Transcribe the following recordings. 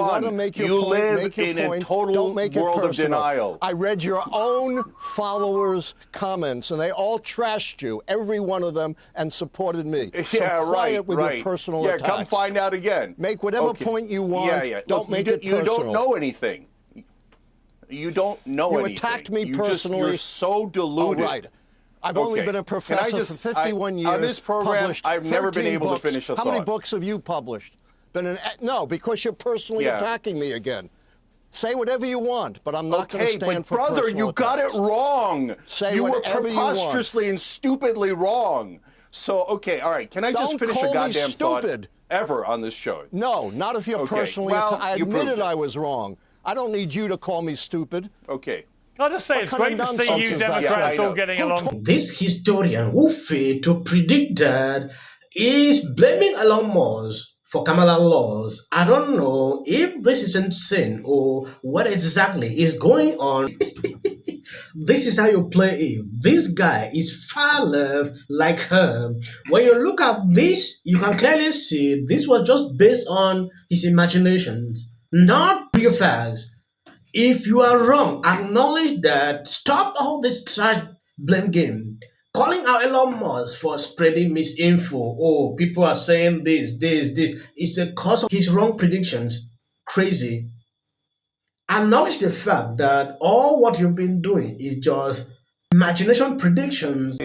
want to make your point, live make your in point. a total Don't make world it of personal. denial. I read your own followers' comments, and they all trashed you, every one of them, and supported me. Yeah, so quiet with your personal attacks. Come find out again. Make whatever point you want. Don't make it personal. You don't know anything. You don't know anything. You attacked me personally. You're so deluded. Oh, right. I've only been a professor for 51 years. On this program, I've never been able to finish a thought. How many books have you published? No, because you're personally attacking me again. Say whatever you want, but I'm not going to stand for brother, personal you got it wrong. Say you were whatever preposterously and stupidly wrong. So, all right, can I just finish a goddamn thought ever on this show? No, not if you're personally I admitted I was wrong. I don't need you to call me stupid. Okay. Can I just say, it's great to see you Democrats all getting along. This historian who failed to predict that is blaming Elon Musk for Kamala laws. I don't know if this is insane or what exactly is going on. This is how you play it. This guy is far left like her. When you look at this, you can clearly see this was just based on his imaginations, not real facts. If you are wrong, acknowledge that. Stop all this trash blame game. Calling out Elon Musk for spreading misinfo. Oh, people are saying this. It's a cause of his wrong predictions. Crazy. Acknowledge the fact that all what you've been doing is just imagination predictions.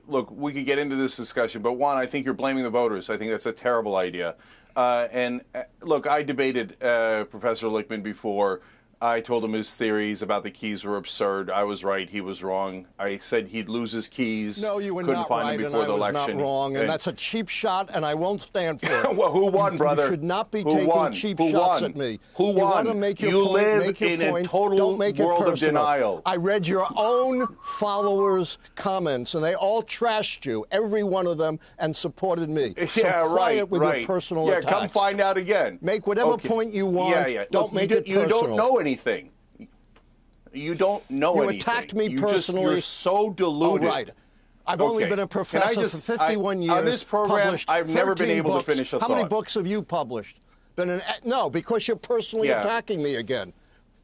Look, we could get into this discussion, but one, I think you're blaming the voters. I think that's a terrible idea. Look, I debated Professor Lichtman before. I told him his theories about the keys were absurd. I was right. He was wrong. I said he'd lose his keys. No, you were Couldn't not find right, them and before I the was election. not wrong, and that's a cheap shot, and I won't stand for it. Well, who won, brother? You should not be taking cheap shots at me. Who won? You want to make your you point, live make your in point. a total Don't make it world personal. of denial. I read your own followers' comments, and they all trashed you, every one of them, and supported me. Yeah, so quiet with your personal attacks. Come find out again. Make whatever point you want. Don't make it personal. You don't know anything. You don't know anything. You attacked me personally. You're so deluded. Oh, right. I've only been a professor for 51 years. On this program, I've never been able to finish a thought. How many books have you published? No, because you're personally attacking me again.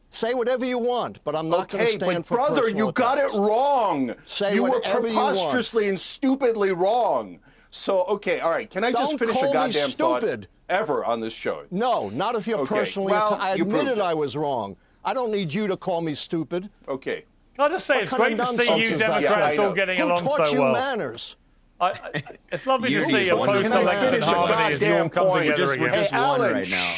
Say whatever you want, but I'm not going to stand for personal brother, you got it wrong. Say whatever you want. You were preposterously and stupidly wrong. So, all right, can I just finish a goddamn thought ever on this show? No, not if you're personally I admitted I was wrong. I don't need you to call me stupid. Okay. Can I just say, it's great to see you Democrats all getting along so well. Who taught you manners? It's lovely to see a post-election harmony as you all come together again. Hey, Allan, right now.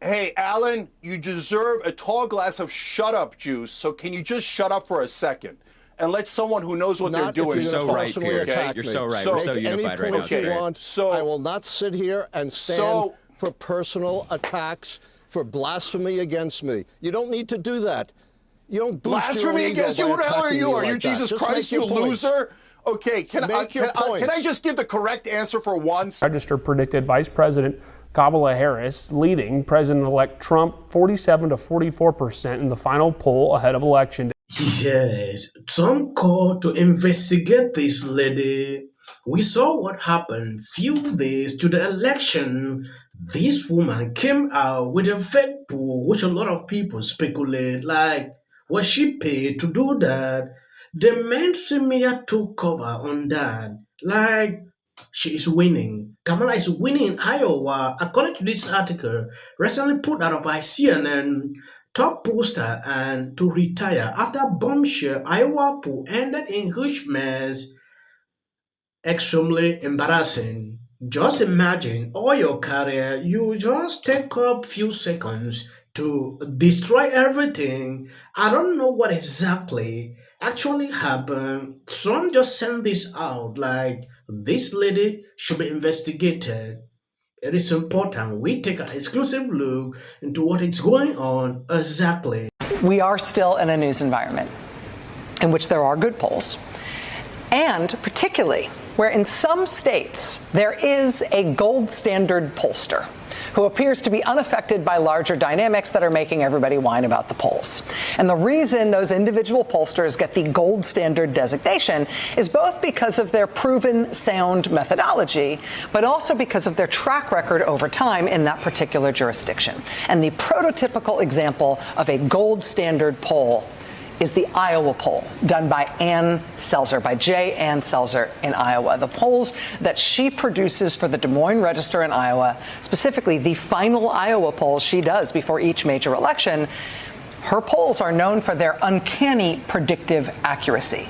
Hey, Allan, you deserve a tall glass of shut-up juice, so can you just shut up for a second? And let someone who knows what they're doing. You're so right, Piers. You're so right. We're so unified right now. I will not sit here and stand for personal attacks, for blasphemy against me. You don't need to do that. You don't boost blasphemy against you? Who the hell are you? Are you Jesus Christ, you loser? Okay, can I just give the correct answer for once? Register predicted Vice President Kamala Harris leading President-elect Trump 47 to 44% in the final poll ahead of Election Day. Yes, Trump called to investigate this lady. We saw what happened few days to the election. This woman came out with a fake poll, which a lot of people speculate, like, was she paid to do that? The mainstream media took cover on that, like, she is winning. Kamala is winning in Iowa, according to this article, recently put out by CNN. Top pollster and to retire after bombshell Iowa poll ended in huge mess. Extremely embarrassing. Just imagine all your career, you just take up few seconds to destroy everything. I don't know what exactly actually happened. Trump just sent this out like this lady should be investigated. It is important we take an exclusive look into what is going on exactly. We are still in a news environment in which there are good polls, and particularly where in some states there is a gold standard pollster who appears to be unaffected by larger dynamics that are making everybody whine about the polls. And the reason those individual pollsters get the gold standard designation is both because of their proven sound methodology, but also because of their track record over time in that particular jurisdiction. And the prototypical example of a gold standard poll is the Iowa poll done by Ann Selzer, by J. Ann Selzer in Iowa. The polls that she produces for the Des Moines Register in Iowa, specifically the final Iowa polls she does before each major election, her polls are known for their uncanny predictive accuracy.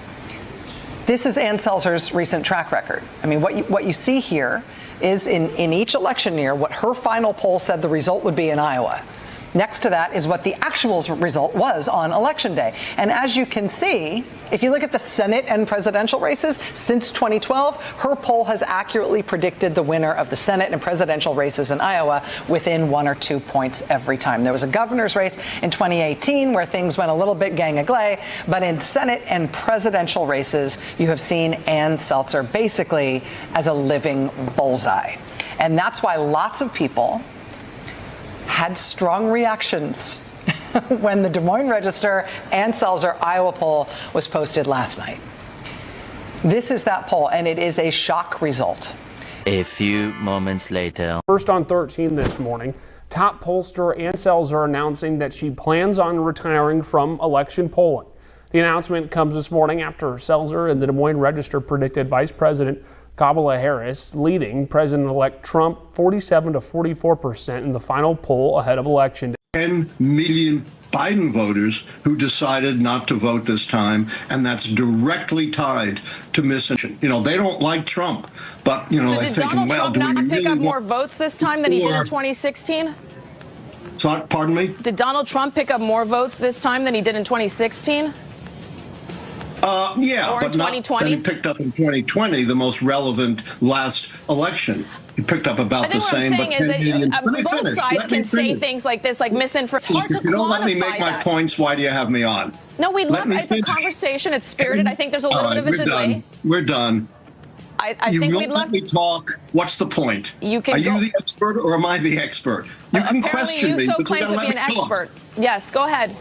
This is Ann Selzer's recent track record. I mean, what you see here is in each election year what her final poll said the result would be in Iowa. Next to that is what the actual result was on Election Day. And as you can see, if you look at the Senate and presidential races since 2012, her poll has accurately predicted the winner of the Senate and presidential races in Iowa within 1 or 2 points every time. There was a governor's race in 2018 where things went a little bit gang-a-glay, but in Senate and presidential races, you have seen Ann Selzer basically as a living bullseye. And that's why lots of people had strong reactions when the Des Moines Register Ann Selzer Iowa poll was posted last night. This is that poll, and it is a shock result. A few moments later. First on 13 this morning, top pollster Ann Selzer announcing that she plans on retiring from election polling. The announcement comes this morning after Selzer and the Des Moines Register predicted Vice President Kamala Harris leading President-elect Trump 47 to 44% in the final poll ahead of Election Day. 10 million Biden voters who decided not to vote this time, and that's directly tied to misinformation. You know, they don't like Trump, but, you know, they're thinking, well, do we Donald Trump not really pick up more want votes this time than he did in 2016? So, pardon me? Did Donald Trump pick up more votes this time than he did in 2016? Yeah, or but in not 2020? than he picked up in 2020, the most relevant last election. He picked up about the same, but 10 million. Both sides can say things like this, like misinformation. Look, if you don't let me make my points, why do you have me on? No, we love it. It's a conversation. It's spirited. I think there's a little bit of a delay. We're done. I think we'd love. Let me talk. What's the point? Are you the expert or am I the expert? You can question me, but you gotta let me talk. Yes, go ahead.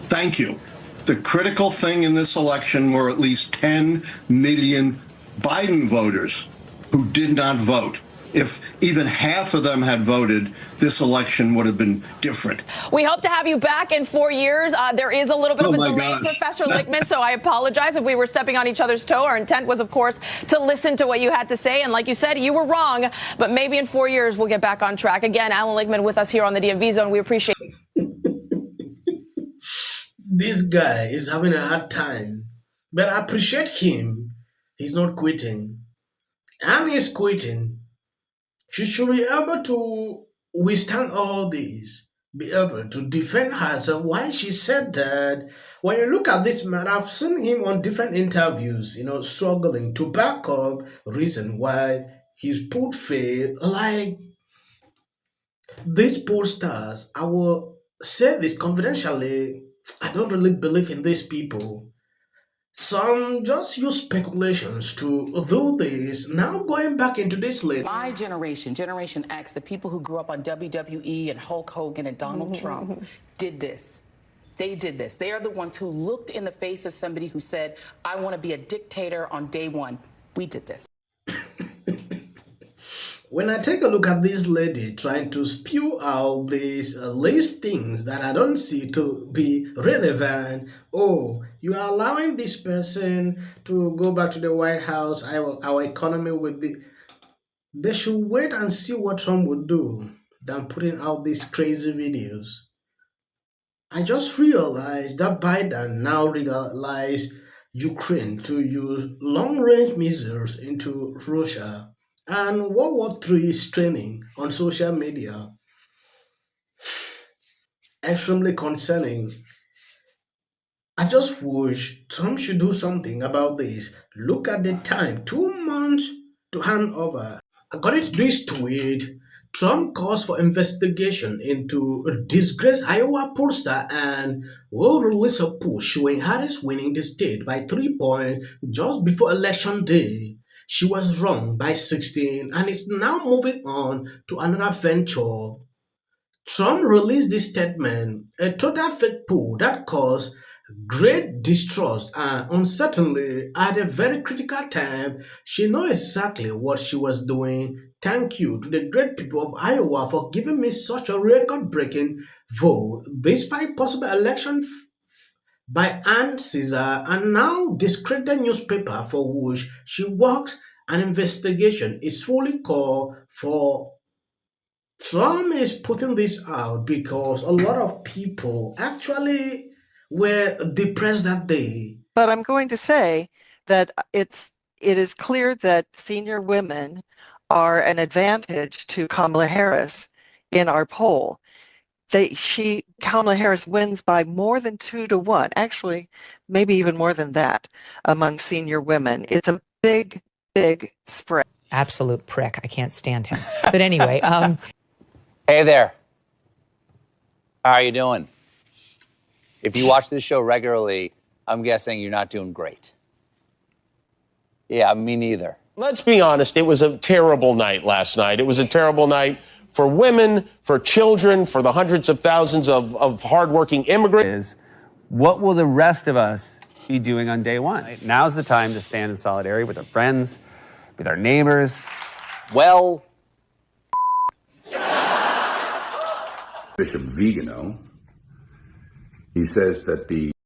Thank you. The critical thing in this election were at least 10 million Biden voters who did not vote. If even half of them had voted, this election would have been different. We hope to have you back in 4 years. There is a little bit of a delay, Professor Lichtman, so I apologize if we were stepping on each other's toe. Our intent was, of course, to listen to what you had to say. And like you said, you were wrong. But maybe in 4 years, we'll get back on track. Again, Allan Lichtman with us here on the DMV Zone. We appreciate it. This guy is having a hard time, but I appreciate him. He's not quitting. And he's quitting. She should be able to withstand all this, be able to defend herself. Why she said that? When you look at this man, I've seen him on different interviews, struggling to back up reason why he's put faith. Like these pollsters, I will say this confidentially, I don't really believe in these people. Some just use speculations to do this. Now going back into this lane. My generation, Generation X, the people who grew up on WWE and Hulk Hogan and Donald Trump did this. They did this. They are the ones who looked in the face of somebody who said, I want to be a dictator on day one. We did this. When I take a look at this lady trying to spew out these list things that I don't see to be relevant, you are allowing this person to go back to the White House, our economy with the... They should wait and see what Trump would do than putting out these crazy videos. I just realized that Biden now legalized Ukraine to use long-range missiles into Russia. And World War III is training on social media. Extremely concerning. I just wish Trump should do something about this. Look at the time, 2 months to hand over. According to this tweet, Trump calls for investigation into a disgraced Iowa pollster and will release a poll showing Harris winning the state by 3 points just before Election Day. she was wrong by 16 and is now moving on to another venture. Trump released this statement, a total fake poll that caused great distrust and uncertainty at a very critical time. She knows exactly what she was doing. Thank you to the great people of Iowa for giving me such a record-breaking vote, despite possible election by Ann Caesar, and now discredited newspaper for which she works. An investigation is fully called for. Trump is putting this out because a lot of people actually were depressed that day. But I'm going to say that it is clear that senior women are an advantage to Kamala Harris in our poll. Kamala Harris wins by more than 2-1, actually, maybe even more than that among senior women. It's a big, big spread. Absolute prick. I can't stand him. But anyway, Hey there. How are you doing? If you watch this show regularly, I'm guessing you're not doing great. Yeah, me neither. Let's be honest, it was a terrible night last night. It was a terrible night for women, for children, for the hundreds of thousands of hardworking immigrants. What will the rest of us be doing on day one? Now's the time to stand in solidarity with our friends, with our neighbors. Well, Bishop Vigano, he says that the